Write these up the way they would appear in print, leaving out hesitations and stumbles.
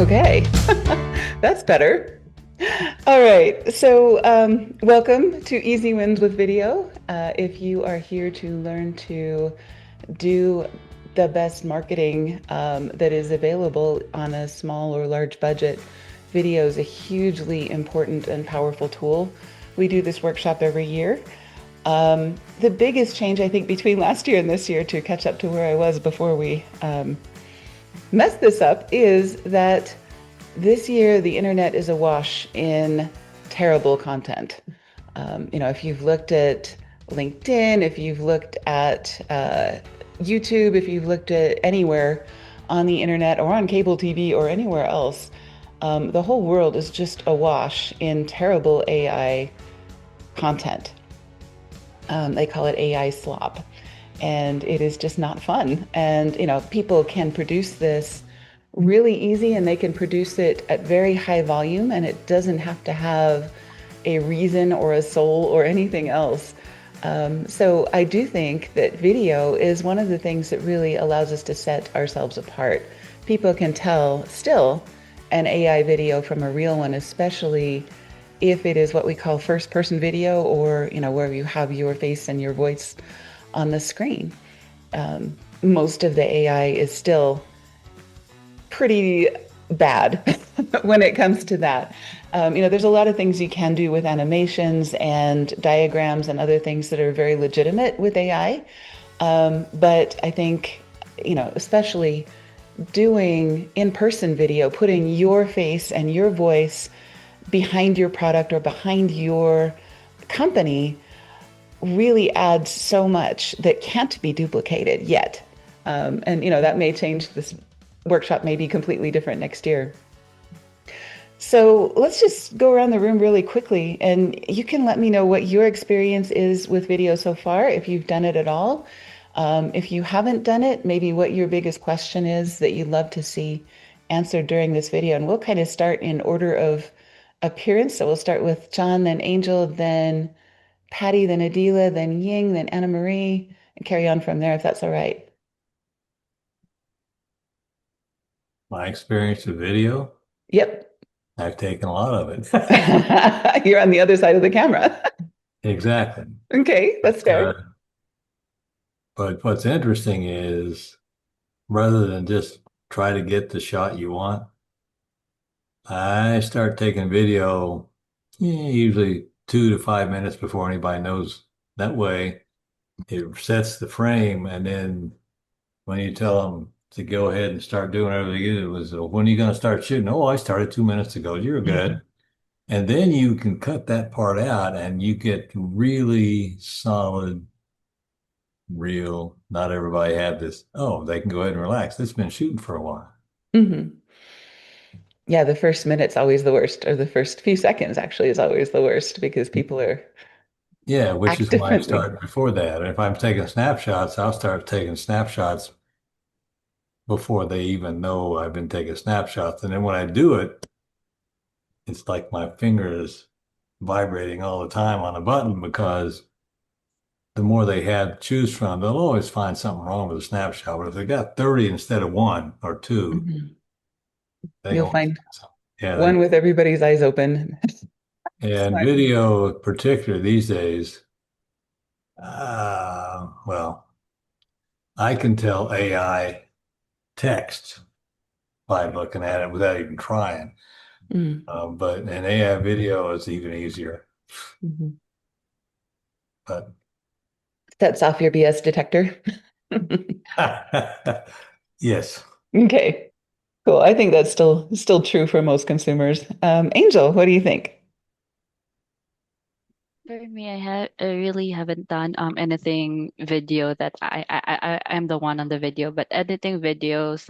Okay, that's better. All right, so welcome to Easy Wins with Video. If you are here to learn to do the best marketing that is available on a small or large budget, video is a hugely important and powerful tool. We do this workshop every year. The biggest change, I think, between last year and this year to catch up to where I was before we messed this up is that this year the internet is awash in terrible content. If you've looked at LinkedIn, if you've looked at YouTube, if you've looked at anywhere on the internet or on cable TV or anywhere else, the whole world is just awash in terrible AI content. They call it AI slop, and it is just not fun. And people can produce this really easy, and they can produce it at very high volume, and it doesn't have to have a reason or a soul or anything else. So I do think that video is one of the things that really allows us to set ourselves apart. People can tell still an AI video from a real one, especially if it is what we call first person video, or where you have your face and your voice on the screen. Most of the AI is still pretty bad when it comes to that. There's a lot of things you can do with animations and diagrams and other things that are very legitimate with AI. But I think, especially doing in-person video, putting your face and your voice behind your product or behind your company really adds so much that can't be duplicated yet. That may change. This workshop may be completely different next year. So let's just go around the room really quickly, and you can let me know what your experience is with video so far, if you've done it at all. If you haven't done it, maybe what your biggest question is that you'd love to see answered during this video. And we'll kind of start in order of appearance. So we'll start with John, then Angel, then Patty, then Adila, then Ying, then Anna Marie, and carry on from there if that's all right. My experience with video, Yep. I've taken a lot of it. You're on the other side of the camera. Exactly. Okay, that's Uh, fair. but what's interesting is rather than just try to get the shot you want, I start taking video usually 2 to 5 minutes before anybody knows. That way, it sets the frame, and then when you tell them to go ahead and start doing everything, it was, when are you going to start shooting? Oh, I started 2 minutes ago. You're good. And then you can cut that part out and you get really solid, real. Not everybody had this. Oh, they can go ahead and relax. It's been shooting for a while. Hmm. Yeah, the first minute's always the worst, or the first few seconds actually is always the worst because people are Yeah, which act is why I differently. start before that. And if I'm taking snapshots, I'll start taking snapshots before they even know I've been taking snapshots. And then when I do it, it's like my finger is vibrating all the time on a button because the more they have to choose from, they'll always find something wrong with a snapshot. But if they got 30 instead of one or two, Mhm. they You'll always find find something. Yeah, one they with everybody's eyes open. and Smart. video, particularly these days. Well, I can tell AI text by looking at it without even trying. Mm. But an AI video is even easier. Mhm. But Sets off your BS detector. yes, Okay, cool. I think that's still true for most consumers. Angel, what do you think? For me, I really haven't done anything video that I'm the one on the video, but editing videos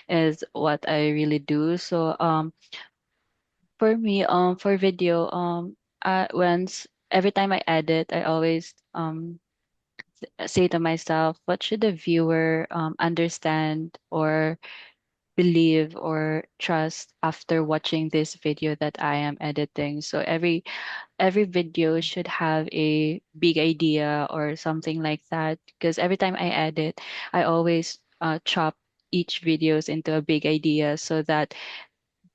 is what I really do. So for me for video every time I edit, I always say to myself, what should the viewer understand or believe or trust after watching this video that I am editing. So every video should have a big idea or something like that, because every time I edit, I always chop each videos into a big idea so that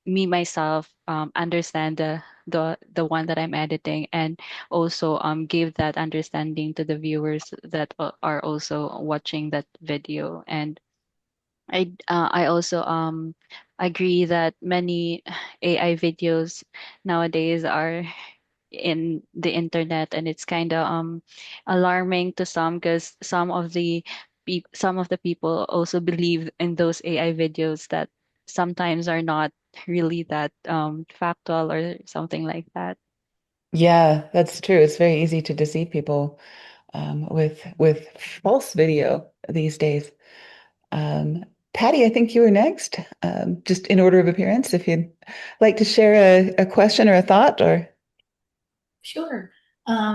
me myself understand the one that I'm editing, and also give that understanding to the viewers that are also watching that video. And I also agree that many AI videos nowadays are in the internet, and it's kind of alarming to some, because some of the people also believe in those AI videos that sometimes are not really that factual or something like that. Yeah, that's true. It's very easy to deceive people with false video these days. Patty, I think you were next. Just in order of appearance, if you'd like to share a question or a thought, or Sure.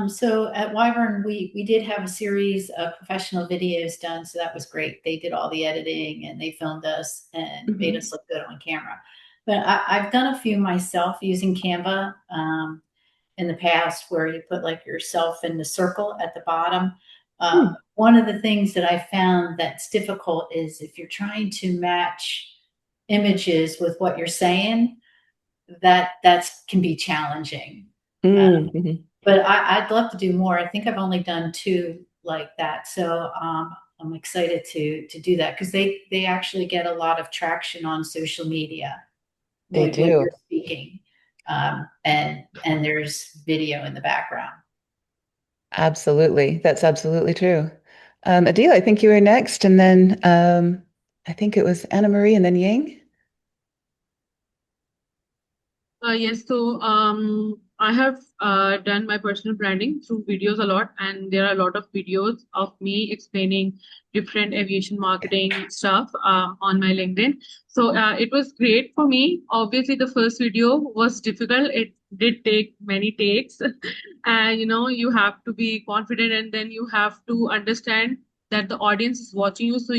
So at Wyvern, we did have a series of professional videos done, so that was great. They did all the editing and they filmed us and made Mhm. us look good on camera. But I've done a few myself using Canva in the past, where you put like yourself in the circle at the bottom. Hmm. One of the things that I found that's difficult is if you're trying to match images with what you're saying, that's can be challenging. Mhm. But I'd love to do more. I think I've only done two like that, so I'm excited to do that, because they actually get a lot of traction on social media They when do. you're speaking, and there's video in the background. Absolutely. That's absolutely true. Adele, I think you were next, and then I think it was Anna Marie and then Ying. Yes, so I have done my personal branding through videos a lot, and there are a lot of videos of me explaining different aviation marketing stuff on my LinkedIn. So it was great for me. Obviously, the first video was difficult. It did take many takes, and you have to be confident, and then you have to understand that the audience is watching you. So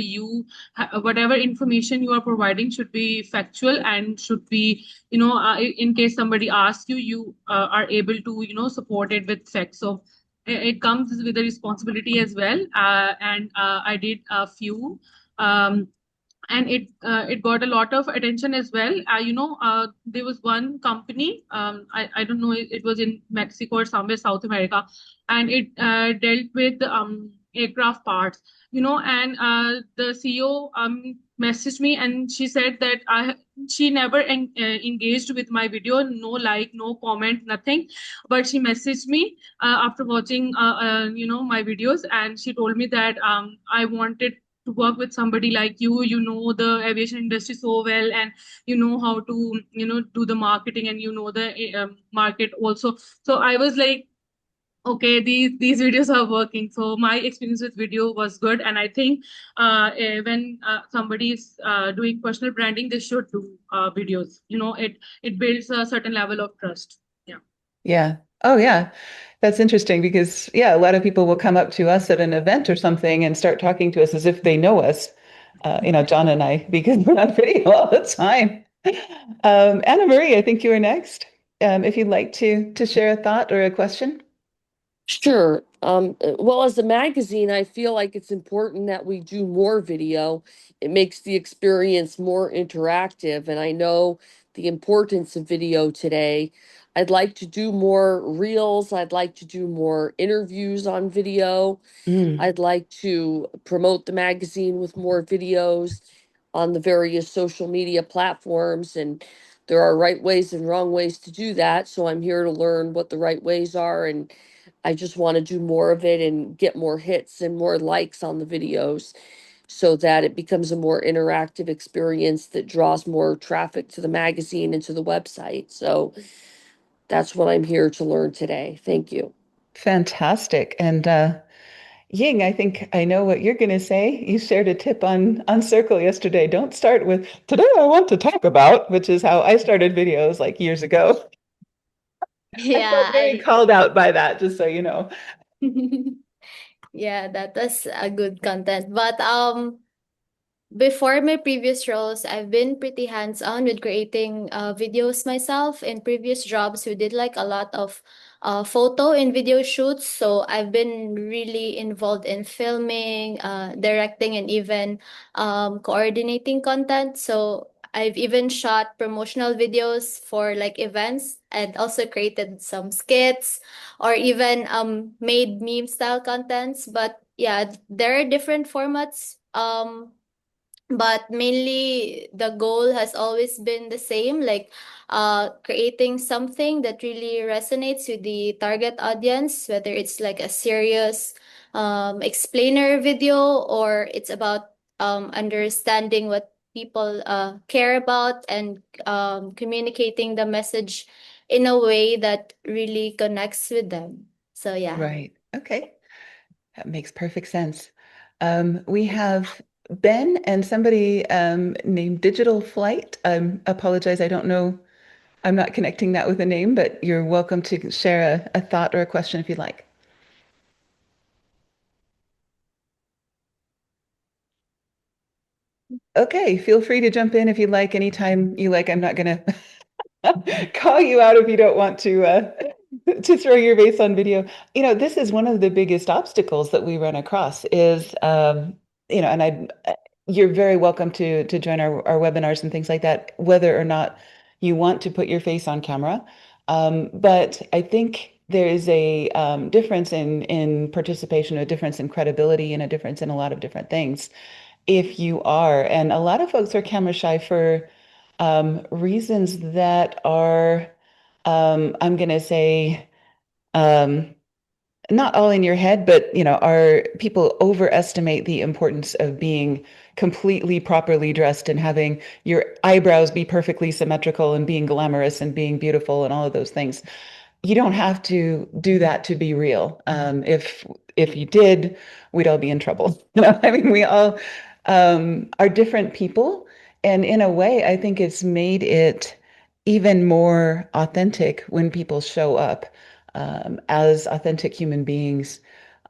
whatever information you are providing should be factual and should be, in case somebody asks you, you are able to support it with facts. So it comes with a responsibility as well. And I did a few, um, and it got a lot of attention as well. There was one company, I don't know, it was in Mexico or somewhere South America, and it dealt with aircraft parts. And the CEO messaged me, and she said that she never engaged with my video, no like, no comment, nothing. But she messaged me after watching my videos, and she told me that I wanted to work with somebody like you. You know the aviation industry so well, and you know how to do the marketing, and you know the market also. So I was like, okay, these videos are working. So my experience with video was good, and I think when somebody is doing personal branding, they should do videos. It builds a certain level of trust. Yeah. Yeah. Oh, yeah. That's interesting because, yeah, a lot of people will come up to us at an event or something and start talking to us as if they know us, John and I, because we're on video all the time. Anna Marie, I think you were next. If you'd like to share a thought or a question. Sure. Well, as a magazine, I feel like it's important that we do more video. It makes the experience more interactive, and I know the importance of video today. I'd like to do more reels. I'd like to do more interviews on video. Mm, I'd like to promote the magazine with more videos on the various social media platforms. And there are right ways and wrong ways to do that. So I'm here to learn what the right ways are. And I just want to do more of it and get more hits and more likes on the videos so that it becomes a more interactive experience that draws more traffic to the magazine and to the website. So that's what I'm here to learn today. Thank you. fantastic. And Ying, I think I know what you're going to say. You shared a tip on Circle yesterday. Don't start with today I want to talk about, which is how I started videos like years ago. I felt Yeah, very called out by that, just so you know. yeah, that was a good content. But before my previous roles, I've been pretty hands-on with creating videos myself. In previous jobs, we did like a lot of photo and video shoots. So I've been really involved in filming, directing, and even coordinating content. So I've even shot promotional videos for like events and also created some skits or even made meme style contents. But yeah, there are different formats. But mainly the goal has always been the same, like creating something that really resonates with the target audience, whether it's like a serious explainer video or it's about understanding what people care about and communicating the message in a way that really connects with them. So yeah. Right. Okay. That makes perfect sense. We have Ben and somebody named Digital Flight. Apologize, I don't know. I'm not connecting that with a name, but you're welcome to share a thought or a question if you'd like. Okay, feel free to jump in if you'd like anytime you like. I'm not gonna call you out if you don't want to throw your face on video. This is one of the biggest obstacles that we run across is and you're very welcome to join our webinars and things like that, whether or not you want to put your face on camera. But I think there is a difference in participation, a difference in credibility, and a difference in a lot of different things if you are. And a lot of folks are camera shy for reasons that are, I'm going to say, um, not all in your head, but are people overestimate the importance of being completely properly dressed and having your eyebrows be perfectly symmetrical and being glamorous and being beautiful and all of those things. You don't have to do that to be real. If you did, we'd all be in trouble. I mean, we all are different people, and in a way, I think it's made it even more authentic when people show up as authentic human beings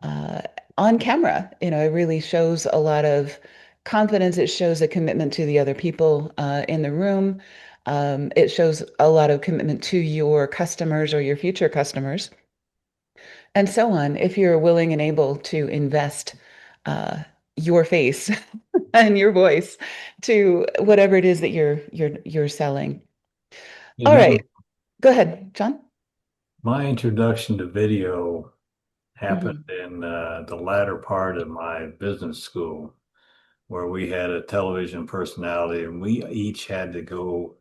uh, on camera. It really shows a lot of confidence. It shows a commitment to the other people in the room. It shows a lot of commitment to your customers or your future customers, and so on. If you're willing and able to invest your face and your voice to whatever it is that you're selling. You All know, right, go ahead, John. my introduction to video happened Mhm. in the latter part of my business school, where we had a television personality and we each had to go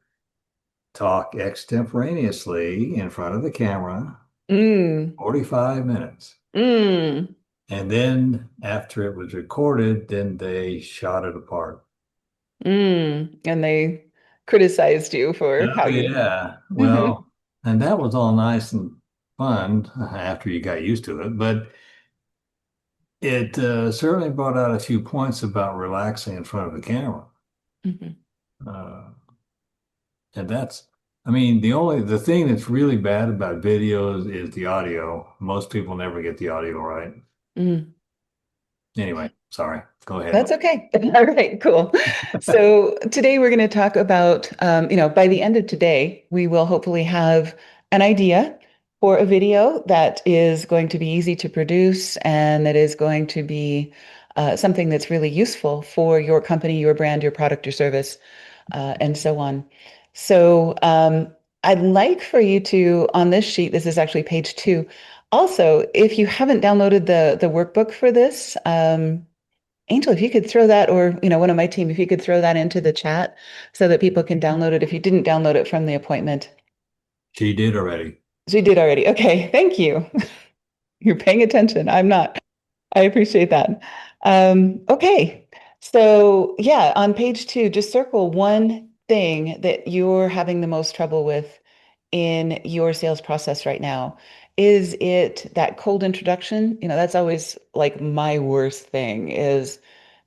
talk extemporaneously in front of the camera, Mm, 45 minutes. mm, And then after it was recorded, then they shot it apart. and they criticized you for how Oh, you. yeah. Mhm. Well, and that was all nice and fun after you got used to it. But it certainly brought out a few points about relaxing in front of the camera. Mhm. Uh, and I mean, the thing that's really bad about videos is the audio. Most people never get the audio right. Mm. Anyway, sorry. Go ahead. That's okay. All right, cool. So today we're going to talk about, by the end of today, we will hopefully have an idea for a video that is going to be easy to produce and that is going to be something that's really useful for your company, your brand, your product, your service, and so on. So I'd like for you to, on this sheet, this is actually page 2. Also, if you haven't downloaded the workbook for this, Angel, if you could throw that, or one of my team, if you could throw that into the chat so that people can download it if you didn't download it from the appointment. She did already. She did already. Okay, thank you. You're paying attention. I'm not. I appreciate that. Okay, so yeah, on page 2, just circle one thing that you're having the most trouble with in your sales process right now. Is it that cold introduction? That's always like my worst thing is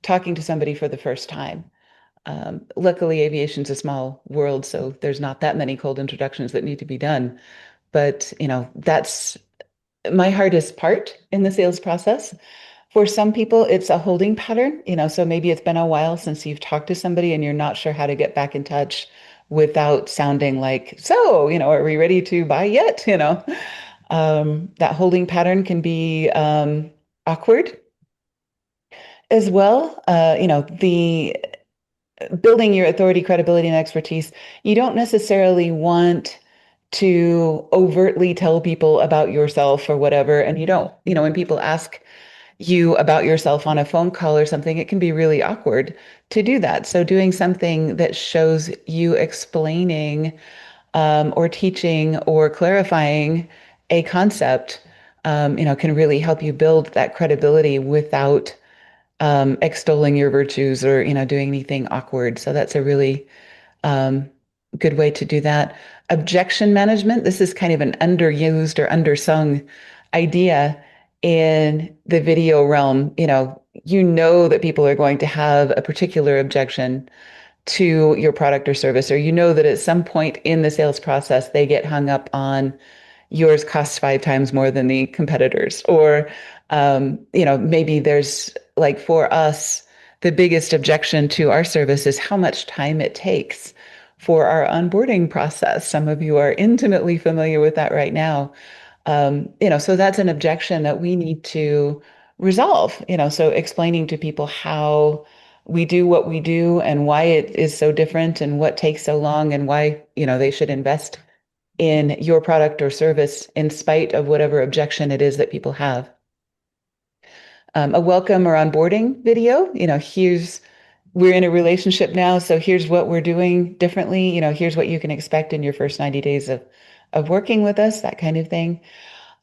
talking to somebody for the first time. Luckily, aviation's a small world, so there's not that many cold introductions that need to be done. But, that's my hardest part in the sales process. For some people, it's a holding pattern, so maybe it's been a while since you've talked to somebody and you're not sure how to get back in touch without sounding like, so, are we ready to buy yet? That holding pattern can be awkward as well. The building your authority, credibility, and expertise, you don't necessarily want to overtly tell people about yourself or whatever. And you don't, when people ask you about yourself on a phone call or something, it can be really awkward to do that. So doing something that shows you explaining or teaching or clarifying a concept, can really help you build that credibility without extolling your virtues or, doing anything awkward. So that's a really um, good way to do that. Objection management. This is kind of an underused or undersung idea in the video realm. You know that people are going to have a particular objection to your product or service, or that at some point in the sales process, they get hung up on yours costs 5 times more than the competitors. Or, maybe there's like for us, the biggest objection to our service is how much time it takes for our onboarding process. Some of you are intimately familiar with that right now. So that's an objection that we need to resolve, so explaining to people how we do what we do and why it is so different and what takes so long and why, they should invest in your product or service in spite of whatever objection it is that people have. A welcome or onboarding video, we're in a relationship now, so here's what we're doing differently. Here's what you can expect in your first 90 days of working with us, that kind of thing.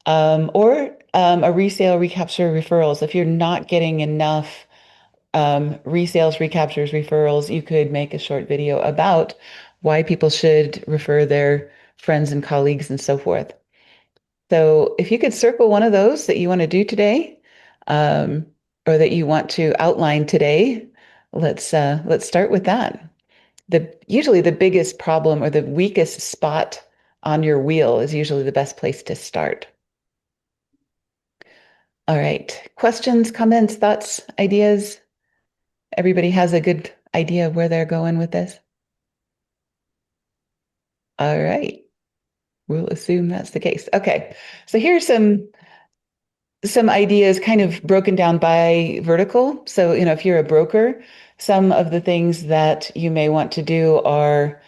Or a resale, recapture, referrals. If you're not getting enough resales, recaptures, referrals, you could make a short video about why people should refer their friends and colleagues and so forth. So if you could circle one of those that you want to do today, or that you want to outline today, let's start with that. Usually the biggest problem or the weakest spot on your wheel is usually the best place to start. All right. Questions, comments, thoughts, ideas? Everybody has a good idea of where they're going with this? All right. We'll assume that's the case. Okay. So here's some ideas kind of broken down by vertical. So, if you're a broker, some of the things that you may want to do are,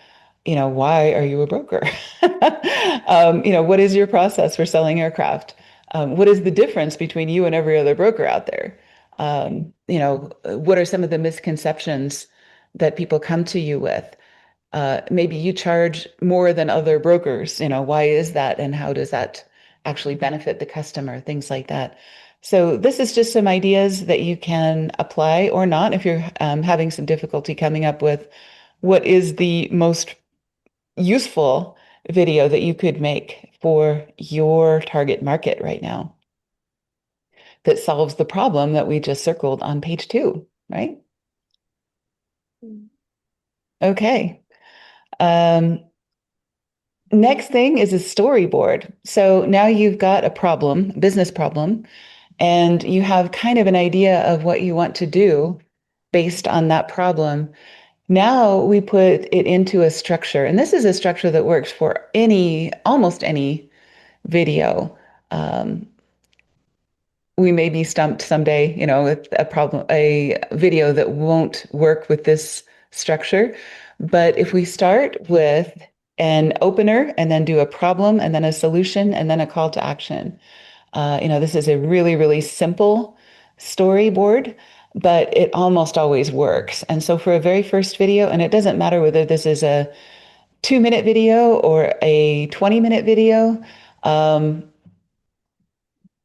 why are you a broker? What is your process for selling aircraft? What is the difference between you and every other broker out there? What are some of the misconceptions that people come to you with? Maybe you charge more than other brokers. Why is that? And how does that actually benefit the customer? Things like that. So this is just some ideas that you can apply or not if you're having some difficulty coming up with what is the most useful video that you could make for your target market right now that solves the problem that we just circled on page 2, right? Okay. Next thing is a storyboard. So now you've got a problem, business problem, and you have kind of an idea of what you want to do based on that problem. Now we put it into a structure, and this is a structure that works for almost any video. We may be stumped someday, with a video that won't work with this structure. But if we start with an opener and then do a problem and then a solution and then a call to action, this is a really, really simple storyboard, but it almost always works. And so for a very first video, and it doesn't matter whether this is a 2-minute video or a 20-minute video,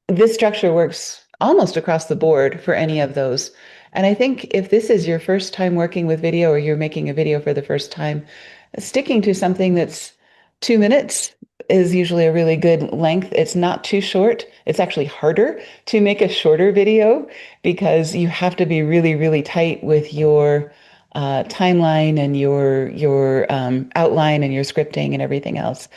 this structure works almost across the board for any of those. And I think if this is your first time working with video or you're making a video for the first time, sticking to something that's 2 minutes is usually a really good length. It's not too short. It's actually harder to make a shorter video because you have to be really, really tight with your timeline and your outline and your scripting and everything else.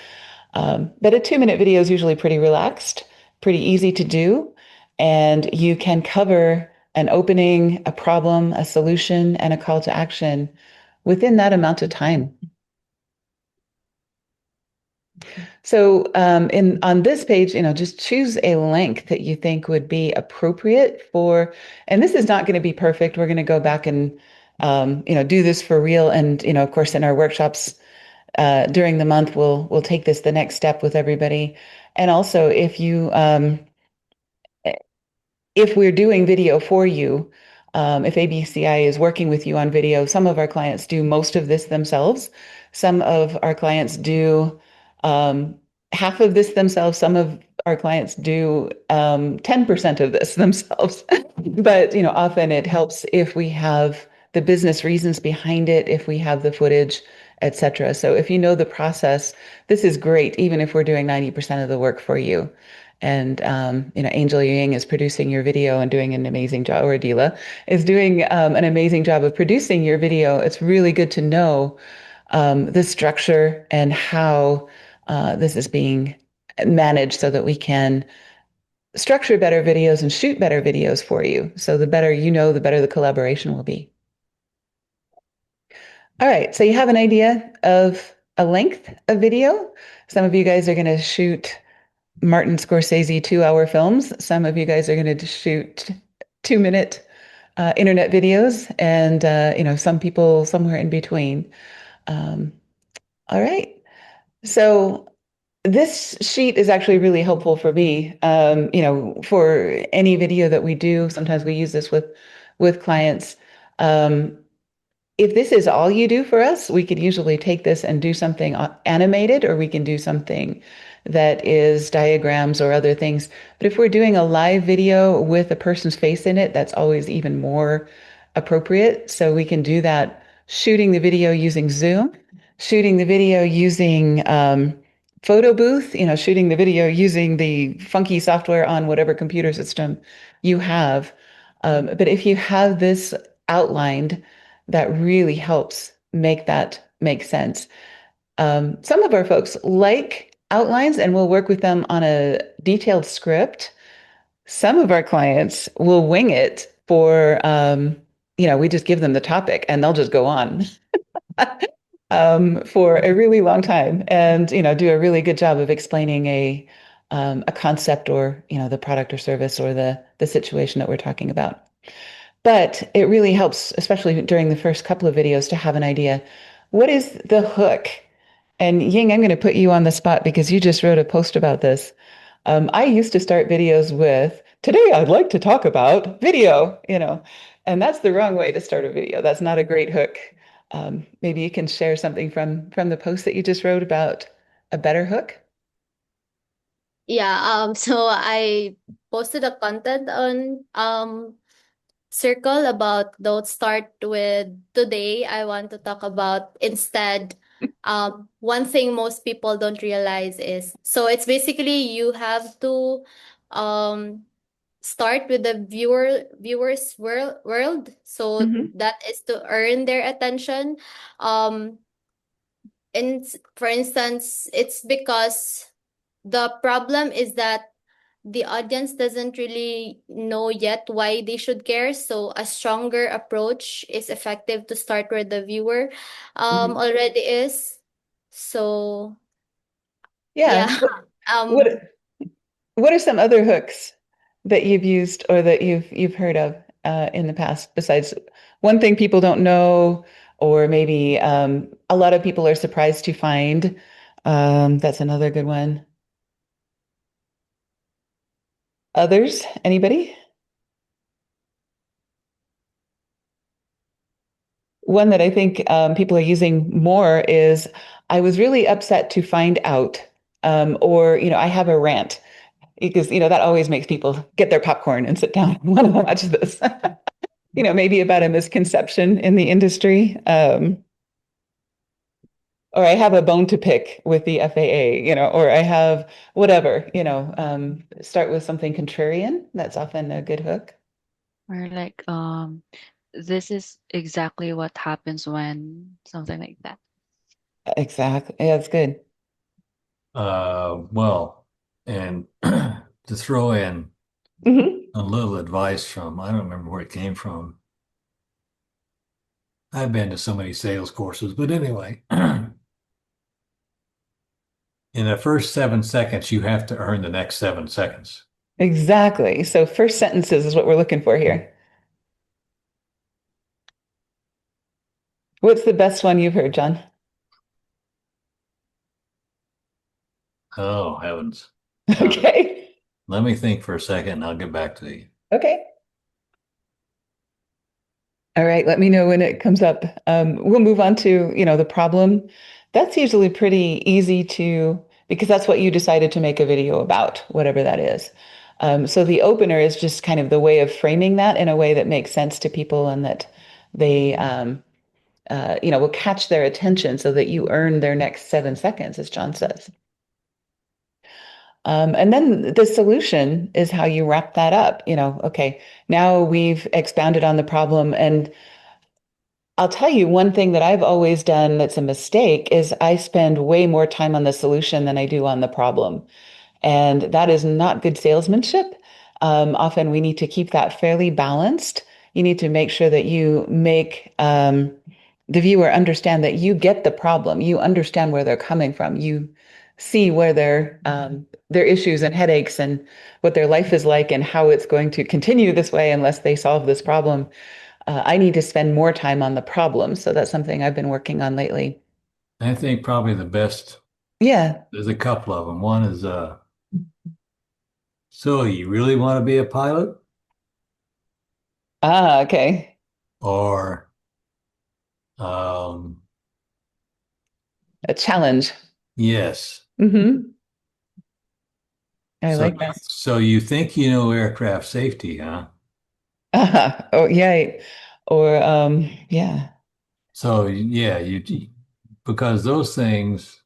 But a 2-minute video is usually pretty relaxed, pretty easy to do, and you can cover an opening, a problem, a solution, and a call to action within that amount of time. So on this page, just choose a length that you think would be appropriate for, and this is not going to be perfect. We're going to go back and do this for real. And, of course, in our workshops during the month, we'll take this the next step with everybody. And also, if we're doing video for you, if ABCI is working with you on video, some of our clients do most of this themselves. Some of our clients do um, half of this themselves. Some of our clients do 10% of this themselves. But, often it helps if we have the business reasons behind it, if we have the footage, etc. So if you know the process, this is great, even if we're doing 90% of the work for you. And Angel Yang is producing your video and doing an amazing job, or Adila is doing an amazing job of producing your video. It's really good to know the structure and how this is being managed so that we can structure better videos and shoot better videos for you. So the better you know, the better the collaboration will be. All right, so you have an idea of a length of video. Some of you guys are going to shoot Martin Scorsese 2-hour films. Some of you guys are going to shoot 2-minute internet videos, and some people somewhere in between. All right. So this sheet is actually really helpful for me. For any video that we do, sometimes we use this with clients. If this is all you do for us, we could usually take this and do something animated, or we can do something that is diagrams or other things. But if we're doing a live video with a person's face in it, that's always even more appropriate. So we can do that shooting the video using Zoom, shooting the video using photo booth, shooting the video using the funky software on whatever computer system you have. But if you have this outlined, that really helps make that make sense. Some of our folks like outlines, and we'll work with them on a detailed script. Some of our clients will wing it we just give them the topic and they'll just go on for a really long time and, do a really good job of explaining a concept, or, the product or service, or the situation that we're talking about. But it really helps, especially during the first couple of videos, to have an idea. What is the hook? And Ying, I'm going to put you on the spot because you just wrote a post about this. I used to start videos with, today I'd like to talk about video, and that's the wrong way to start a video. That's not a great hook. Maybe you can share something from the post that you just wrote about a better hook. Yeah, so I posted a content on Circle about don't start with today. I want to talk about instead. One thing most people don't realize is, so it's basically you have to start with the viewers world. So that is to earn their attention. And for instance, it's because the problem is that the audience doesn't really know yet why they should care. So a stronger approach is effective to start where the viewer already is. So Yeah. What what are some other hooks that you've used or that you've heard of in the past, besides one thing people don't know, or maybe a lot of people are surprised to find? That's another good one. Others? Anybody? One that I think people are using more is, I was really upset to find out, or, I have a rant, because, that always makes people get their popcorn and sit down and want to watch this. Maybe about a misconception in the industry. Or I have a bone to pick with the FAA, or I have whatever, start with something contrarian. That's often a good hook. Or like, this is exactly what happens when, something like that. Exactly. Yeah, that's good. Well, and to throw in Mhm. a little advice from, I don't remember where it came from. I've been to so many sales courses, but anyway, in the first 7 seconds, you have to earn the next 7 seconds. Exactly. So first sentences is what we're looking for here. What's the best one you've heard, John? Oh, heavens. Okay. Let me think for a second and I'll get back to you. Okay. All right, let me know when it comes up. We'll move on to, the problem. That's usually pretty easy to, because that's what you decided to make a video about, whatever that is. So the opener is just kind of the way of framing that in a way that makes sense to people and that they, will catch their attention so that you earn their next 7 seconds, as John says. And then the solution is how you wrap that up. Okay, now we've expounded on the problem. And I'll tell you one thing that I've always done that's a mistake is I spend way more time on the solution than I do on the problem. And that is not good salesmanship. Often we need to keep that fairly balanced. You need to make sure that you make the viewer understand that you get the problem. You understand where they're coming from. You see where their issues and headaches and what their life is like and how it's going to continue this way unless they solve this problem. I need to spend more time on the problem. So that's something I've been working on lately. I think probably the best, Yeah. there's a couple of them. One is, so you really want to be a pilot? Ah, okay. Or, um, A challenge. yes. Hmm. I So, like that. so you think you know aircraft safety, huh? Oh, yeah. Or, yeah. So yeah, because those things,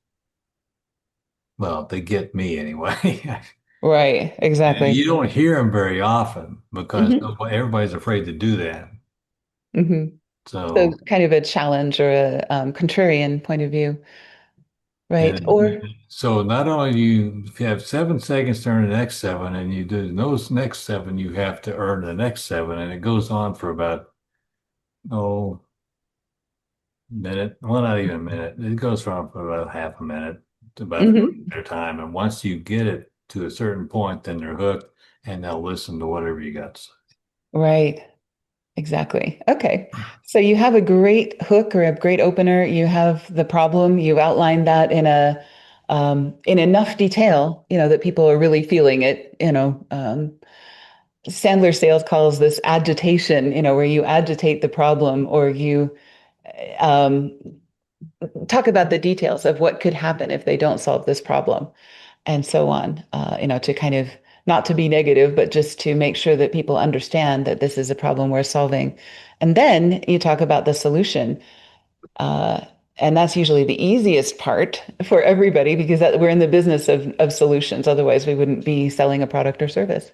well, they get me anyway. Right. Exactly. You don't hear them very often because Hmm. everybody's afraid to do that. Hmm. So So, kind of a challenge or a contrarian point of view, right? and Or, so not only do you if you have 7 seconds to earn the next seven, and you do those next seven, you have to earn the next seven, and it goes on for about, oh, minute. Well, not even a minute. It goes on for about half a minute to about mhm. their time. And once you get it to a certain point, then they're hooked and they'll listen to whatever you got to say. Right. Exactly. Okay. So you have a great hook or a great opener. You have the problem. You've outlined that in enough detail, that people are really feeling it. Sandler Sales calls this agitation, where you agitate the problem or you um, talk about the details of what could happen if they don't solve this problem and so on, to kind of not to be negative, but just to make sure that people understand that this is a problem we're solving. And then you talk about the solution. Uh, and that's usually the easiest part for everybody because we're in the business of solutions. Otherwise, we wouldn't be selling a product or service.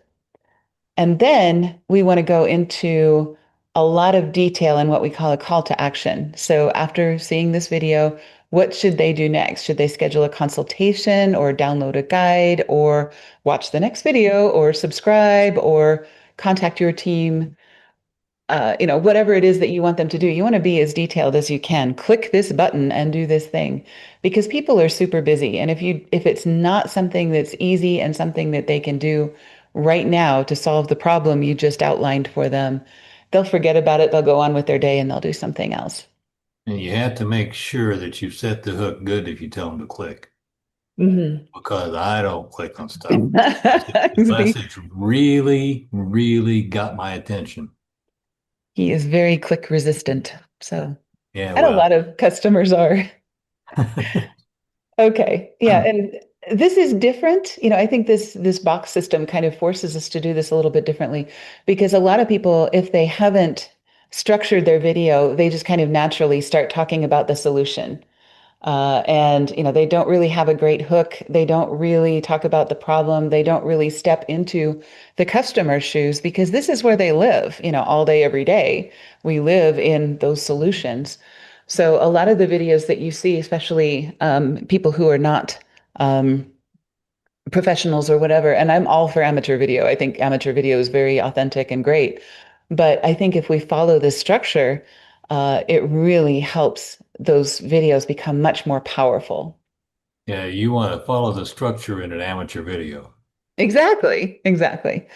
And then we want to go into a lot of detail in what we call a call to action. So after seeing this video, what should they do next? Should they schedule a consultation or download a guide or watch the next video or subscribe or contact your team? Whatever it is that you want them to do, you want to be as detailed as you can. Click this button and do this thing because people are super busy. And if it's not something that's easy and something that they can do right now to solve the problem you just outlined for them, they'll forget about it. They'll go on with their day and they'll do something else. And you have to make sure that you set the hook good if you tell them to click. Hmm. Because I don't click on stuff unless it's really, really got my attention. He is very click resistant. So, Yeah, and a well. lot of customers are. Okay. Yeah. And this is different. I think this box system kind of forces us to do this a little bit differently because a lot of people, if they haven't structured their video, they just kind of naturally start talking about the solution. And they don't really have a great hook. They don't really talk about the problem. They don't really step into the customer's shoes because this is where they live, all day, every day. We live in those solutions. So a lot of the videos that you see, especially people who are not um, professionals or whatever, and I'm all for amateur video. I think amateur video is very authentic and great. But I think if we follow this structure, it really helps those videos become much more powerful. Yeah, you want to follow the structure in an amateur video. Exactly, exactly.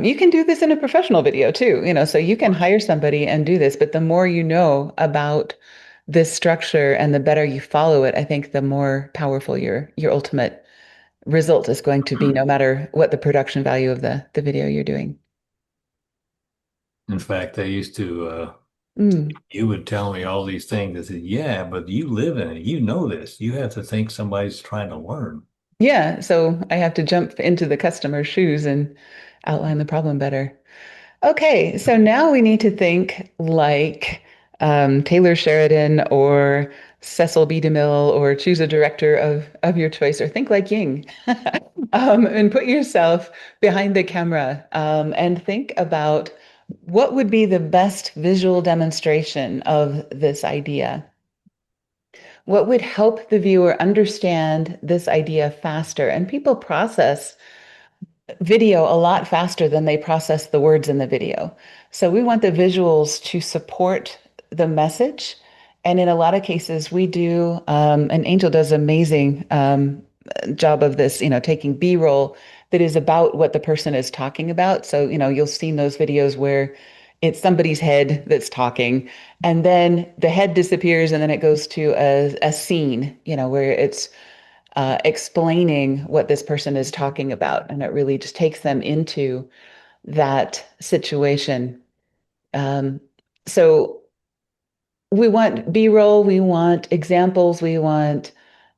You can do this in a professional video too, so you can hire somebody and do this, but the more you know about this structure and the better you follow it, I think the more powerful your ultimate result is going to be, no matter what the production value of the video you're doing. In fact, I used to, Mm. you would tell me all these things. I said, yeah, but you live in it. You know this. You have to think somebody's trying to learn. Yeah, so I have to jump into the customer's shoes and outline the problem better. Okay, so now we need to think like Taylor Sheridan or Cecil B. DeMille, or choose a director of your choice, or think like Ying, and put yourself behind the camera, and think about what would be the best visual demonstration of this idea. What would help the viewer understand this idea faster? And people process video a lot faster than they process the words in the video. So we want the visuals to support the message. And in a lot of cases, we do, and Angel does an amazing job of this, taking B-roll that is about what the person is talking about. So, you'll see in those videos where it's somebody's head that's talking, and then the head disappears, and then it goes to a scene, where it's explaining what this person is talking about. And it really just takes them into that situation. So we want B-roll, we want examples, we want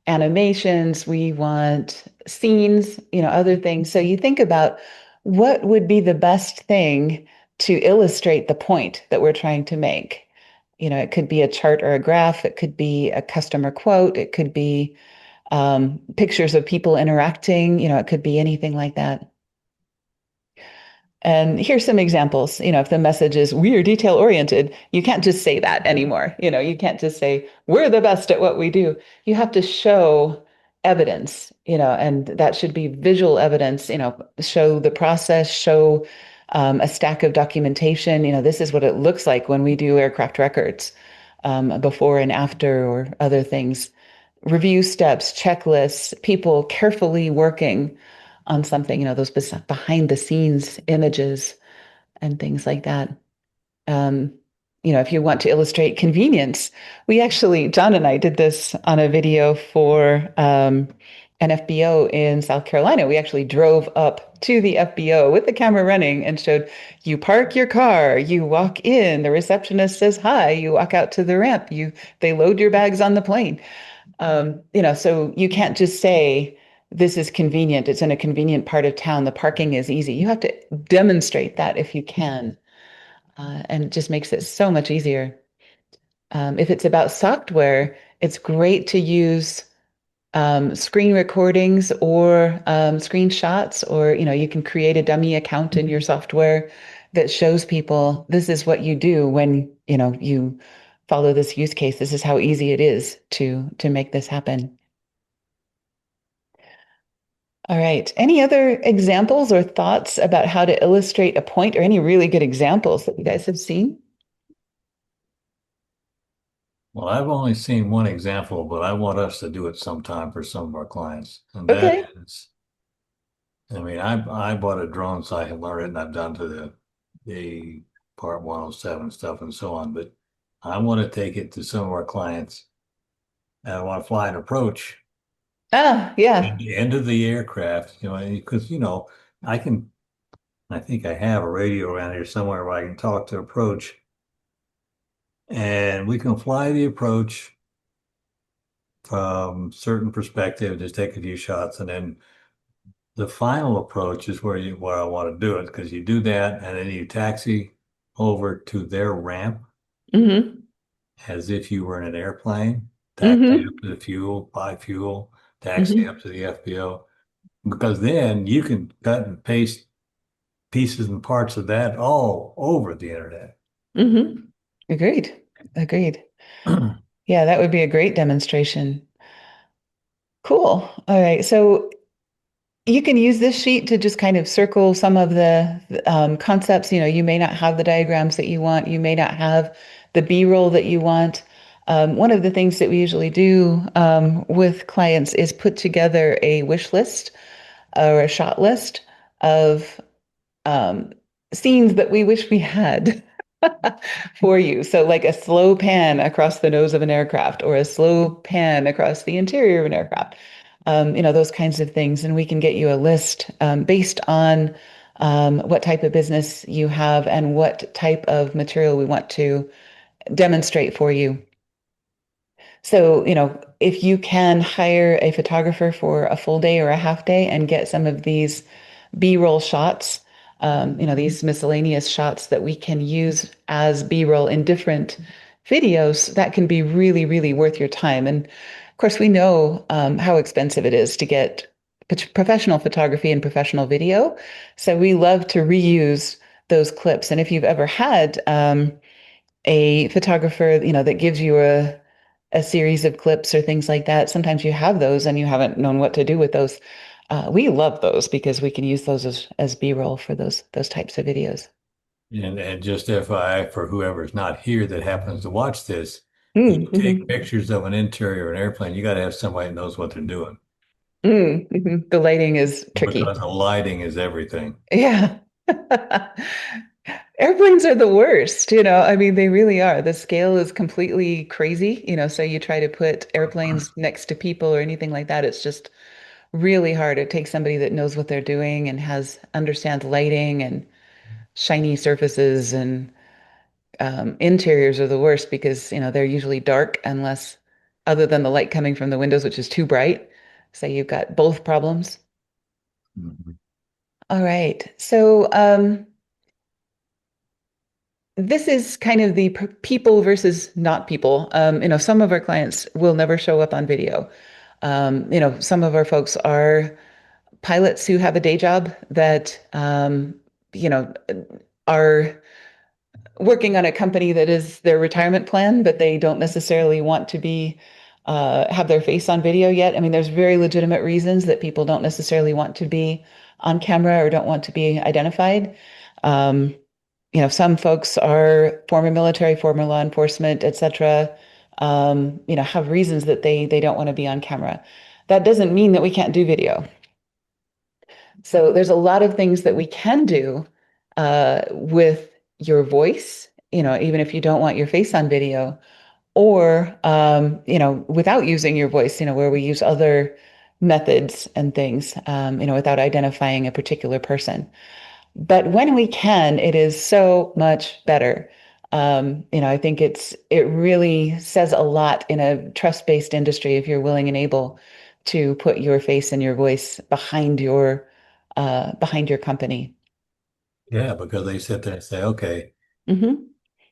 animations, we want scenes, other things. So you think about what would be the best thing to illustrate the point that we're trying to make. It could be a chart or a graph, it could be a customer quote, it could be pictures of people interacting, it could be anything like that. And here's some examples. If the message is we are detail oriented, you can't just say that anymore. You can't just say we're the best at what we do. You have to show evidence, and that should be visual evidence, show the process, show a stack of documentation. This is what it looks like when we do aircraft records, before and after, or other things. Review steps, checklists, people carefully working on something, those behind the scenes images and things like that. Um, if you want to illustrate convenience, John and I did this on a video for an FBO in South Carolina. We actually drove up to the FBO with the camera running and showed you park your car, you walk in, the receptionist says hi, you walk out to the ramp, they load your bags on the plane. So you can't just say this is convenient. It's in a convenient part of town. The parking is easy. You have to demonstrate that if you can. And it just makes it so much easier. If it's about software, it's great to use screen recordings or screenshots, or you can create a dummy account in your software that shows people this is what you do when you follow this use case. This is how easy it is to make this happen. All right. Any other examples or thoughts about how to illustrate a point, or any really good examples that you guys have seen? Well, I've only seen one example, but I want us to do it sometime for some of our clients. And Okay. that is, I bought a drone so I can learn it, and I've done to the Part 107 stuff and so on. But I want to take it to some of our clients, and I want to fly an approach Yeah. into the aircraft, because I think I have a radio around here somewhere where I can talk to approach, and we can fly the approach from certain perspective, just take a few shots, and then the final approach is where I want to do it, because you do that and then you taxi over to their ramp Mm-hmm. as if you were in an airplane, taxi Mm-hmm. up to the fuel, buy fuel, taxi Mm-hmm. up to the FBO, because then you can cut and paste pieces and parts of that all over the internet. Mm-hmm. Agreed. Agreed. Yeah, that would be a great demonstration. Cool. All right. So you can use this sheet to just kind of circle some of the concepts. You may not have the diagrams that you want. You may not have the B-roll that you want. One of the things that we usually do with clients is put together a wish list or a shot list of scenes that we wish we had. for you. So, like a slow pan across the nose of an aircraft or a slow pan across the interior of an aircraft, those kinds of things. And we can get you a list based on what type of business you have and what type of material we want to demonstrate for you. So, if you can hire a photographer for a full day or a half day and get some of these B-roll shots, these miscellaneous shots that we can use as B-roll in different videos, that can be really, really worth your time. And of course, we know how expensive it is to get professional photography and professional video. So we love to reuse those clips. And if you've ever had a photographer, that gives you a series of clips or things like that. Sometimes you have those and you haven't known what to do with those. We love those because we can use those as B-roll for those types of videos. And just FYI for whoever's not here that happens to watch this, you take Mm-hmm. pictures of an interior of an airplane, you got to have somebody that knows what they're doing Mm-hmm. The lighting is tricky. because the lighting is everything. Yeah. Airplanes are the worst, I mean, they really are. The scale is completely crazy, so you try to put airplanes next to people or anything like that. It's just really hard. It takes somebody that knows what they're doing and understands lighting and shiny surfaces and interiors are the worst because they're usually dark unless other than the light coming from the windows, which is too bright. So you've got both problems. Mhm. All right. So this is kind of the people versus not people. Some of our clients will never show up on video. Some of our folks are pilots who have a day job that are working on a company that is their retirement plan, but they don't necessarily want to be have their face on video yet. I mean, there's very legitimate reasons that people don't necessarily want to be on camera or don't want to be identified. Um, some folks are former military, former law enforcement, etc. Have reasons that they don't want to be on camera. That doesn't mean that we can't do video. So there's a lot of things that we can do with your voice, even if you don't want your face on video, or without using your voice, where we use other methods and things, without identifying a particular person. But when we can, it is so much better. I think it really says a lot in a trust-based industry if you're willing and able to put your face and your voice behind your company. Yeah, because they sit there and say, okay, Hmm.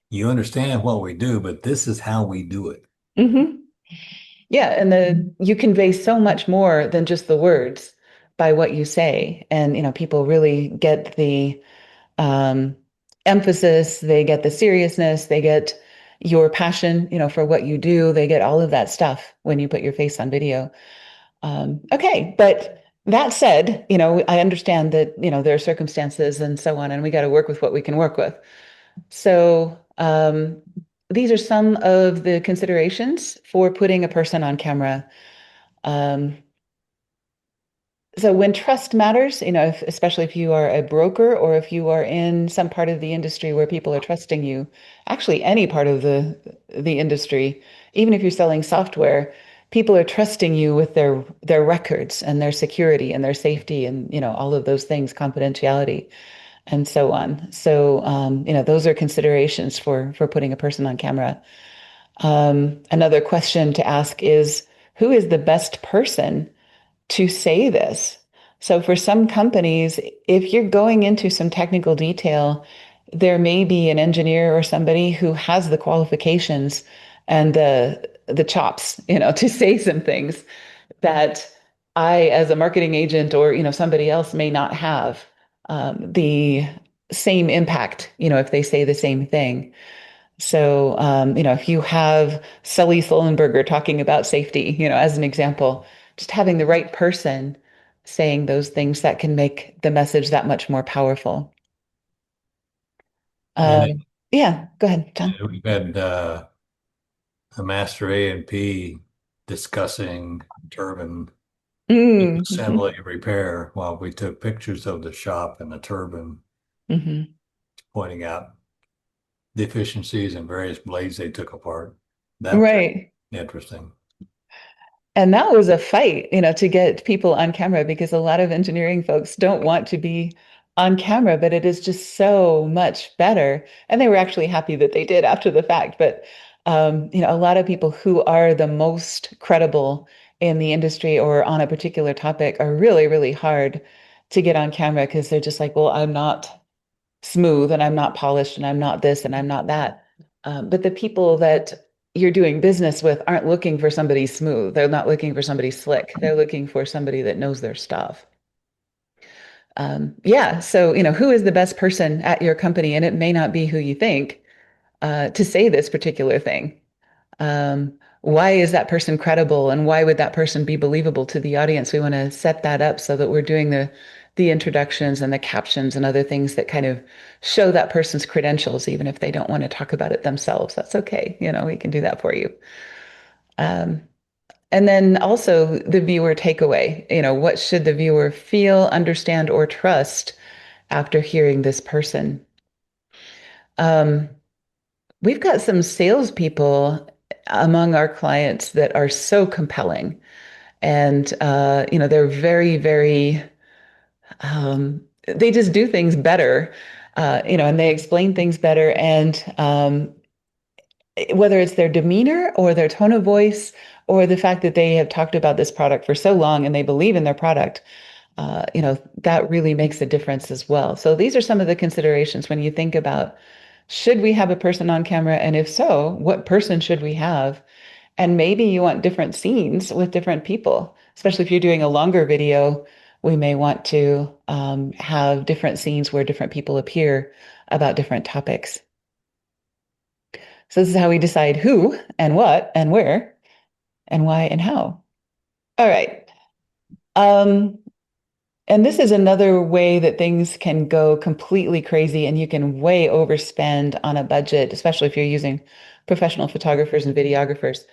you understand what we do, but this is how we do it. Hmm. Yeah, and you convey so much more than just the words by what you say, and people really get the um, emphasis, they get the seriousness, they get your passion, for what you do. They get all of that stuff when you put your face on video. Okay, but that said, I understand that, there are circumstances and so on, and we got to work with what we can work with. So, these are some of the considerations for putting a person on camera. Um, so when trust matters, especially if you are a broker or if you are in some part of the industry where people are trusting you, actually any part of the industry, even if you're selling software, people are trusting you with their records and their security and their safety and all of those things, confidentiality and so on. So those are considerations for putting a person on camera. Another question to ask is, who is the best person to say this? So for some companies, if you're going into some technical detail, there may be an engineer or somebody who has the qualifications and the chops, to say some things that I, as a marketing agent or somebody else, may not have the same impact, if they say the same thing. So, if you have Sully Sullenberger talking about safety, as an example, just having the right person saying those things that can make the message that much more powerful. And Yeah, go ahead, John. we've had a master A&P discussing turbine Mm-hmm. assembly and repair while we took pictures of the shop and the turbine, Mm-hmm. pointing out deficiencies in various blades they took apart. That was Right. interesting. And that was a fight, to get people on camera because a lot of engineering folks don't want to be on camera, but it is just so much better. And they were actually happy that they did after the fact. But a lot of people who are the most credible in the industry or on a particular topic are really, really hard to get on camera because they're just like, well, I'm not smooth and I'm not polished and I'm not this and I'm not that. But the people that you're doing business with aren't looking for somebody smooth. They're not looking for somebody slick. They're looking for somebody that knows their stuff. Yeah. So, who is the best person at your company? And it may not be who you think to say this particular thing. Why is that person credible and why would that person be believable to the audience? We want to set that up so that we're doing the introductions and the captions and other things that kind of show that person's credentials, even if they don't want to talk about it themselves. That's okay. We can do that for you. Um, and then also the viewer takeaway. What should the viewer feel, understand, or trust after hearing this person? Um, We've got some salespeople among our clients that are so compelling. And, they're very, very, they just do things better, and they explain things better. And whether it's their demeanor or their tone of voice or the fact that they have talked about this product for so long and they believe in their product, that really makes a difference as well. So these are some of the considerations when you think about should we have a person on camera? And if so, what person should we have? And maybe you want different scenes with different people, especially if you're doing a longer video. We may want to have different scenes where different people appear about different topics. So this is how we decide who and what and where and why and how. All right. Um, And this is another way that things can go completely crazy and you can way overspend on a budget, especially if you're using professional photographers and videographers.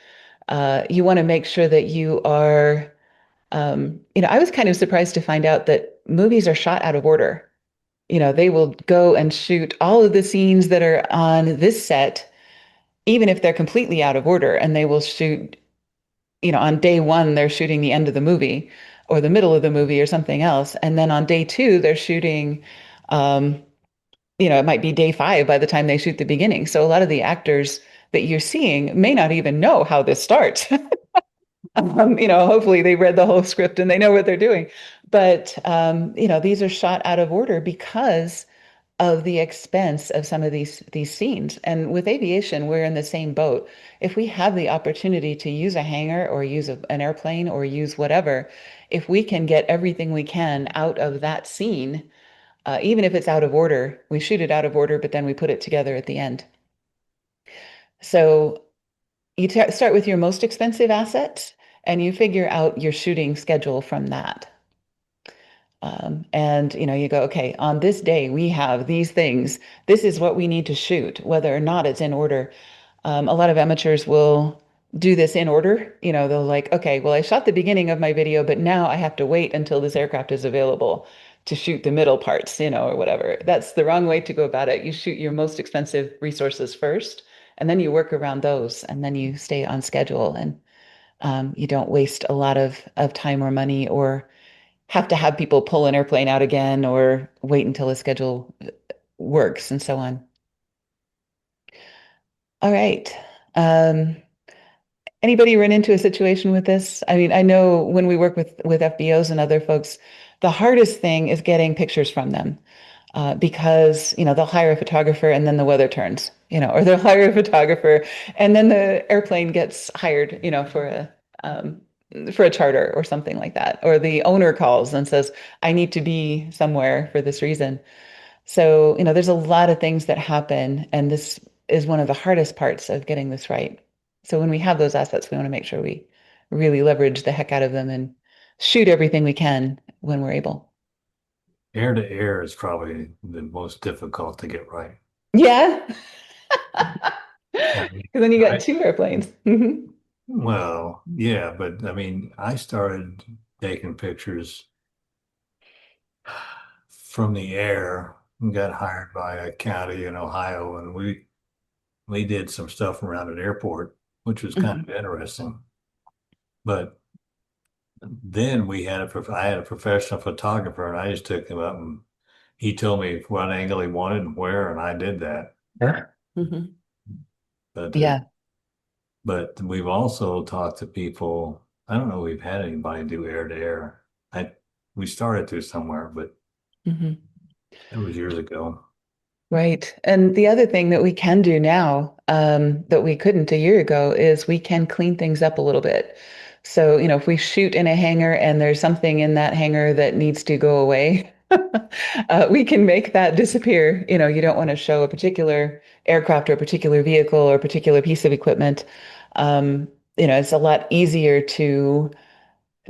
You want to make sure that you are, I was kind of surprised to find out that movies are shot out of order. They will go and shoot all of the scenes that are on this set, even if they're completely out of order, and they will shoot on day one, they're shooting the end of the movie or the middle of the movie or something else. And then on day two, they're shooting, um, it might be day five by the time they shoot the beginning. So a lot of the actors that you're seeing may not even know how this starts. Hopefully they read the whole script and they know what they're doing. But, these are shot out of order because of the expense of some of these scenes. And with aviation, we're in the same boat. If we have the opportunity to use a hangar or use an airplane or use whatever, if we can get everything we can out of that scene, even if it's out of order, we shoot it out of order, but then we put it together at the end. So you start with your most expensive assets and you figure out your shooting schedule from that. And you go, okay, on this day we have these things. This is what we need to shoot, whether or not it's in order. A lot of amateurs will do this in order. They'll like, okay, well, I shot the beginning of my video, but now I have to wait until this aircraft is available to shoot the middle parts, or whatever. That's the wrong way to go about it. You shoot your most expensive resources first, and then you work around those, and then you stay on schedule, and you don't waste a lot of time or money or have to have people pull an airplane out again or wait until a schedule works and so on. All right. Um, Anybody run into a situation with this? I mean, I know when we work with FBOs and other folks, the hardest thing is getting pictures from them because they'll hire a photographer and then the weather turns, or they'll hire a photographer and then the airplane gets hired, for a charter or something like that, or the owner calls and says, "I need to be somewhere for this reason." So, there's a lot of things that happen, and this is one of the hardest parts of getting this right. So when we have those assets, we want to make sure we really leverage the heck out of them and shoot everything we can when we're able. Air to air is probably the most difficult to get right. Yeah. I Because mean, then you got two airplanes. Mhm. well, yeah, but I mean, I started taking pictures from the air and got hired by a county in Ohio, and we we did some stuff around an airport, which was kind of interesting. But then I had a professional photographer, and I just took him up and he told me what angle he wanted and where, and I did that. Mhm. But Yeah. but we've also talked to people. I don't know if we've had anybody do air to air. We started to somewhere, but Mhm. it was years ago. Right. And the other thing that we can do now, that we couldn't a year ago, is we can clean things up a little bit. So, if we shoot in a hangar and there's something in that hangar that needs to go away, we can make that disappear. You don't want to show a particular aircraft or a particular vehicle or a particular piece of equipment. Um, it's a lot easier to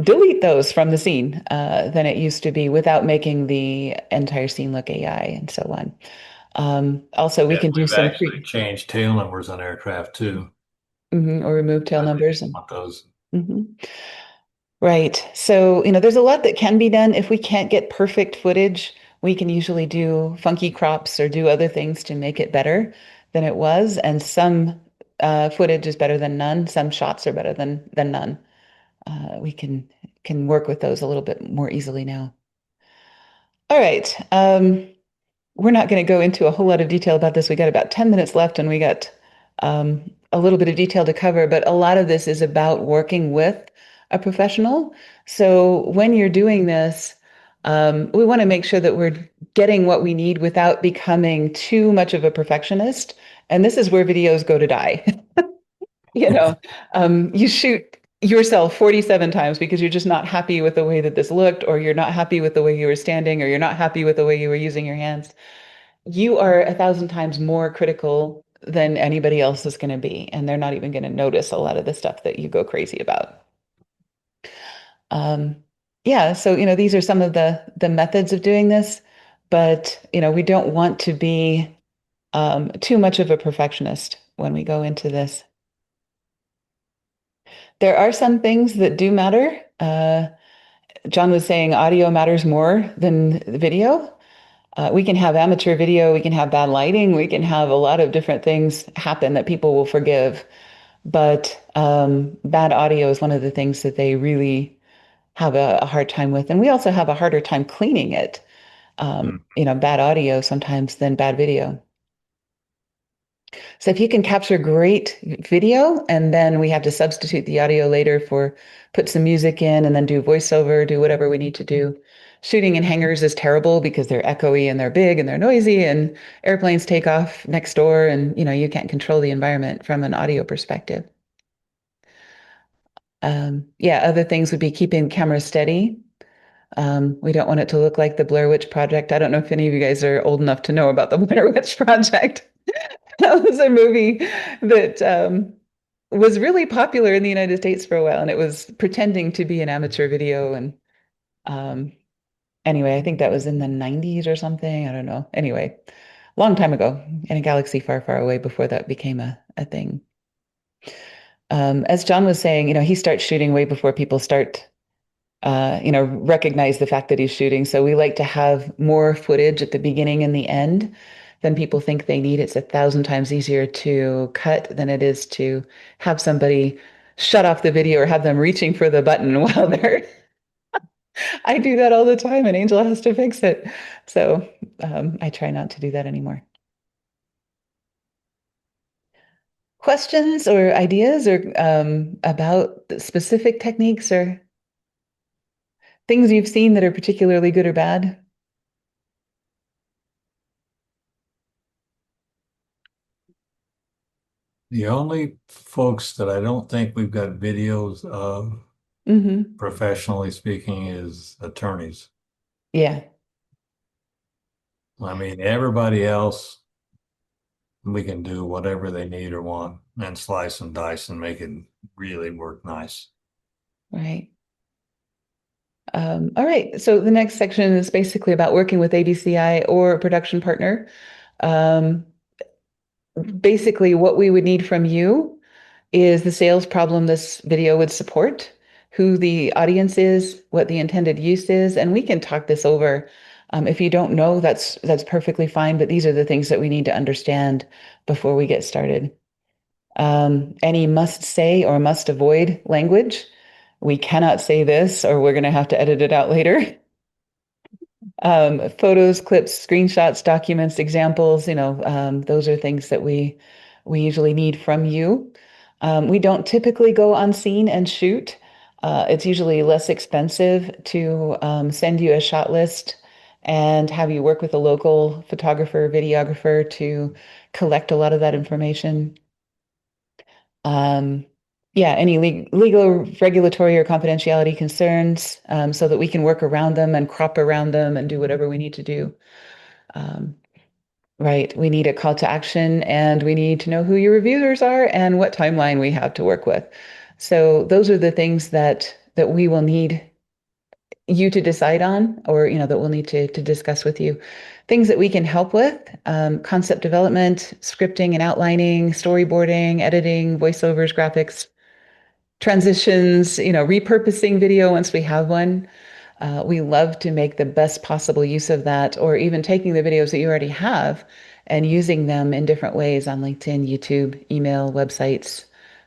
delete those from the scene than it used to be without making the entire scene look AI and so on. Also, we Yeah, can do we've some actually changed tail numbers on aircraft too. or remove tail I numbers. didn't want those. Mhm. Right. So, there's a lot that can be done. If we can't get perfect footage, we can usually do funky crops or do other things to make it better than it was. And some footage is better than none. Some shots are better than none. We can work with those a little bit more easily now. All right. We're not going to go into a whole lot of detail about this. We got about 10 minutes left and we got a little bit of detail to cover, but a lot of this is about working with a professional. So when you're doing this, we want to make sure that we're getting what we need without becoming too much of a perfectionist. And this is where videos go to die. You know, you shoot yourself 47 times because you're just not happy with the way that this looked, or you're not happy with the way you were standing, or you're not happy with the way you were using your hands. You are 1,000 times more critical than anybody else is going to be, and they're not even going to notice a lot of the stuff that you go crazy about. Um, yeah, so these are some of the methods of doing this, but we don't want to be too much of a perfectionist when we go into this. There are some things that do matter. John was saying audio matters more than video. We can have amateur video, we can have bad lighting, we can have a lot of different things happen that people will forgive. But bad audio is one of the things that they really have a hard time with. And we also have a harder time cleaning it, bad audio sometimes than bad video. So if you can capture great video and then we have to substitute the audio later for put some music in and then do voiceover, do whatever we need to do. Shooting in hangars is terrible because they're echoey and they're big and they're noisy and airplanes take off next door and you can't control the environment from an audio perspective. Yeah, other things would be keeping the camera steady. We don't want it to look like the Blair Witch Project. I don't know if any of you guys are old enough to know about the Blair Witch Project. That was a movie that was really popular in the United States for a while, and it was pretending to be an amateur video. And um, anyway, I think that was in the 90s or something. I don't know. Anyway, long time ago in a galaxy far, far away before that became a thing. As John was saying, he starts shooting way before people start recognize the fact that he's shooting. So we like to have more footage at the beginning and the end than people think they need. It's 1,000 times easier to cut than it is to have somebody shut off the video or have them reaching for the button while they're. I do that all the time, and Angel has to fix it. So I try not to do that anymore. Questions or ideas or about specific techniques or things you've seen that are particularly good or bad? The only folks that I don't think we've got videos of, Mm-hmm. professionally speaking, is attorneys. Yeah. I mean, everybody else, we can do whatever they need or want and slice and dice and make it really work nice. Right. All right. So the next section is basically about working with ABCI or a production partner. Um, Basically, what we would need from you is the sales problem this video would support, who the audience is, what the intended use is, and we can talk this over If you don't know, that's perfectly fine, but these are the things that we need to understand before we get started. Any must say or must avoid language. We cannot say this or we're going to have to edit it out later. Photos, clips, screenshots, documents, examples, those are things that we usually need from you. We don't typically go on scene and shoot. It's usually less expensive to send you a shot list and have you work with a local photographer, videographer to collect a lot of that information. Yeah, any legal, regulatory, or confidentiality concerns, so that we can work around them and crop around them and do whatever we need to do. Right, we need a call to action and we need to know who your reviewers are and what timeline we have to work with. So those are the things that we will need you to decide on, or that we'll need to discuss with you. Things that we can help with: concept development, scripting and outlining, storyboarding, editing, voiceovers, graphics, transitions, repurposing video once we have one. We love to make the best possible use of that, or even taking the videos that you already have and using them in different ways on LinkedIn, YouTube, email, websites,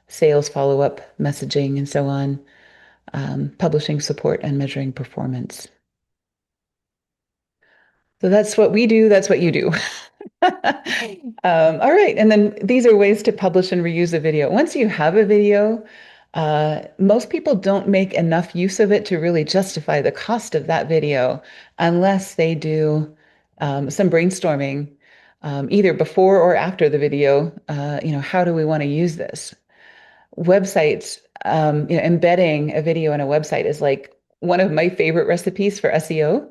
sales follow-up, messaging, and so on. Publishing support and measuring performance. So that's what we do. That's what you do. All right. And then these are ways to publish and reuse a video. Once you have a video, most people don't make enough use of it to really justify the cost of that video unless they do some brainstorming, either before or after the video. How do we want to use this? Websites, embedding a video in a website is like one of my favorite recipes for SEO.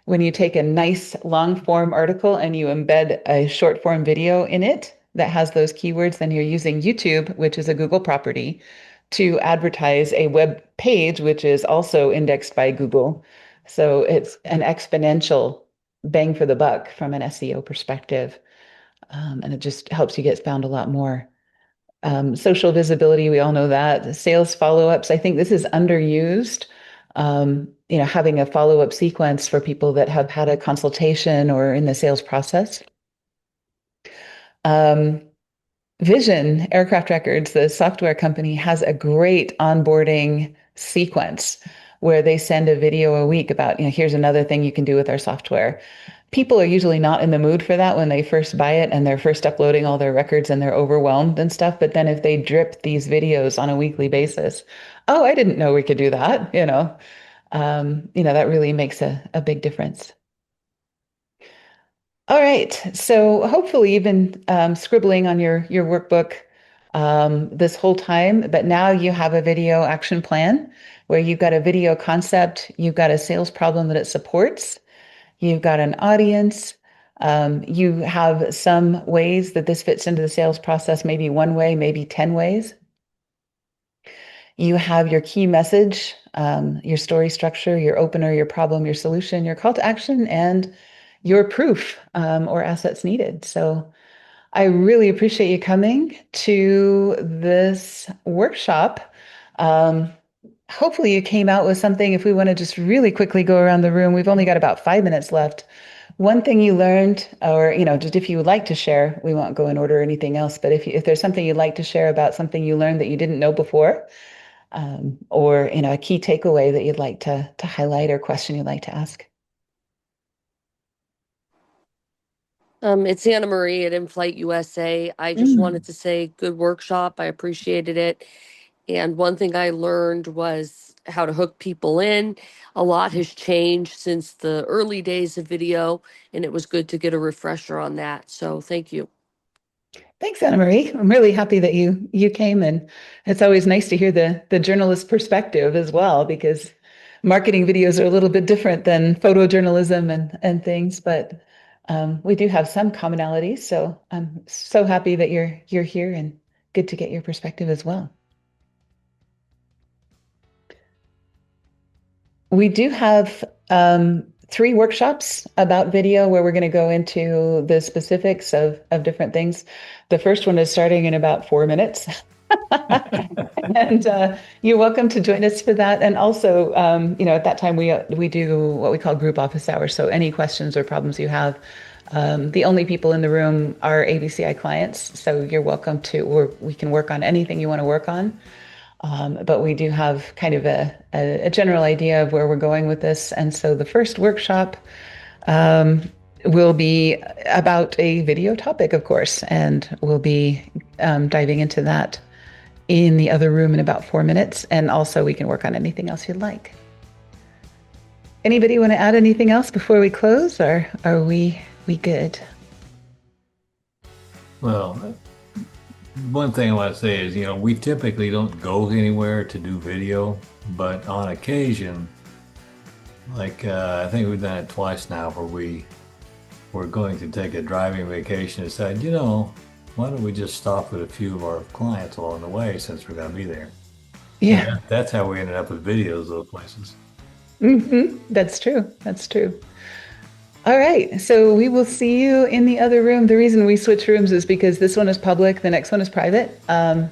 When you take a nice long form article and you embed a short form video in it that has those keywords, then you're using YouTube, which is a Google property, to advertise a web page, which is also indexed by Google. So it's an exponential bang for the buck from an SEO perspective. And it just helps you get found a lot more. Social visibility, we all know that. Sales follow-ups, I think this is underused. Having a follow-up sequence for people that have had a consultation or in the sales process. Vision Aircraft Records, the software company, has a great onboarding sequence where they send a video a week about, here's another thing you can do with our software. People are usually not in the mood for that when they first buy it and they're first uploading all their records and they're overwhelmed and stuff. But then if they drip these videos on a weekly basis, oh, I didn't know we could do that, that really makes a big difference. All right, so hopefully you've been scribbling on your workbook this whole time, but now you have a video action plan where you've got a video concept, you've got a sales problem that it supports, you've got an audience, you have some ways that this fits into the sales process, maybe one way, maybe 10 ways. You have your key message, your story structure, your opener, your problem, your solution, your call to action, and your proof or assets needed. So I really appreciate you coming to this workshop. Hopefully you came out with something. If we want to just really quickly go around the room, we've only got about 5 minutes left. One thing you learned, or just if you would like to share, we won't go in order or anything else, but if there's something you'd like to share about something you learned that you didn't know before, or a key takeaway that you'd like to highlight or question you'd like to ask. It's Anna Marie at InFlight USA. I just wanted to say good workshop. I appreciated it. And one thing I learned was how to hook people in. A lot has changed since the early days of video, and it was good to get a refresher on that. So thank you. Thanks, Anna Marie. I'm really happy that you came, and it's always nice to hear the journalist perspective as well, because marketing videos are a little bit different than photojournalism and things, but we do have some commonalities. So I'm so happy that you're here, and good to get your perspective as well. We do have 3 workshops about video where we're going to go into the specifics of different things. The first one is starting in about 4 minutes. And you're welcome to join us for that. And also, at that time we do what we call group office hours. So any questions or problems you have, the only people in the room are ABCI clients. So you're welcome to, or we can work on anything you want to work on. But we do have kind of a general idea of where we're going with this. And so the first workshop will be about a video topic, of course, and we'll be diving into that in the other room in about 4 minutes. And also we can work on anything else you'd like. Anybody want to add anything else before we close, or are we good? Well, one thing I want to say is, we typically don't go anywhere to do video, but on occasion, like I think we've done it twice now, where we're going to take a driving vacation and decide, why don't we just stop with a few of our clients along the way since we're going to be there? Yeah. That's how we ended up with videos of those places. That's true. That's true. All right. So we will see you in the other room. The reason we switch rooms is because this one is public, the next one is private.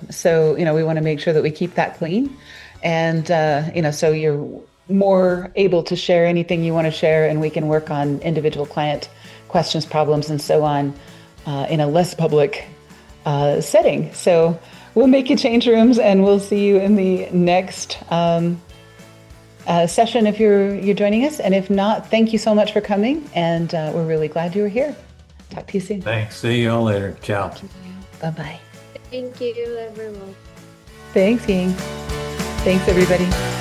So, we want to make sure that we keep that clean. And, so you're more able to share anything you want to share, and we can work on individual client questions, problems, and so on in a less public setting. So we'll make you change rooms, and we'll see you in the next session if you're joining us. And if not, thank you so much for coming, and we're really glad you were here. Talk to you soon. Thanks. See you all later. Ciao. Bye-bye. Thank you, everyone. Thanks, Ying. Thanks, everybody.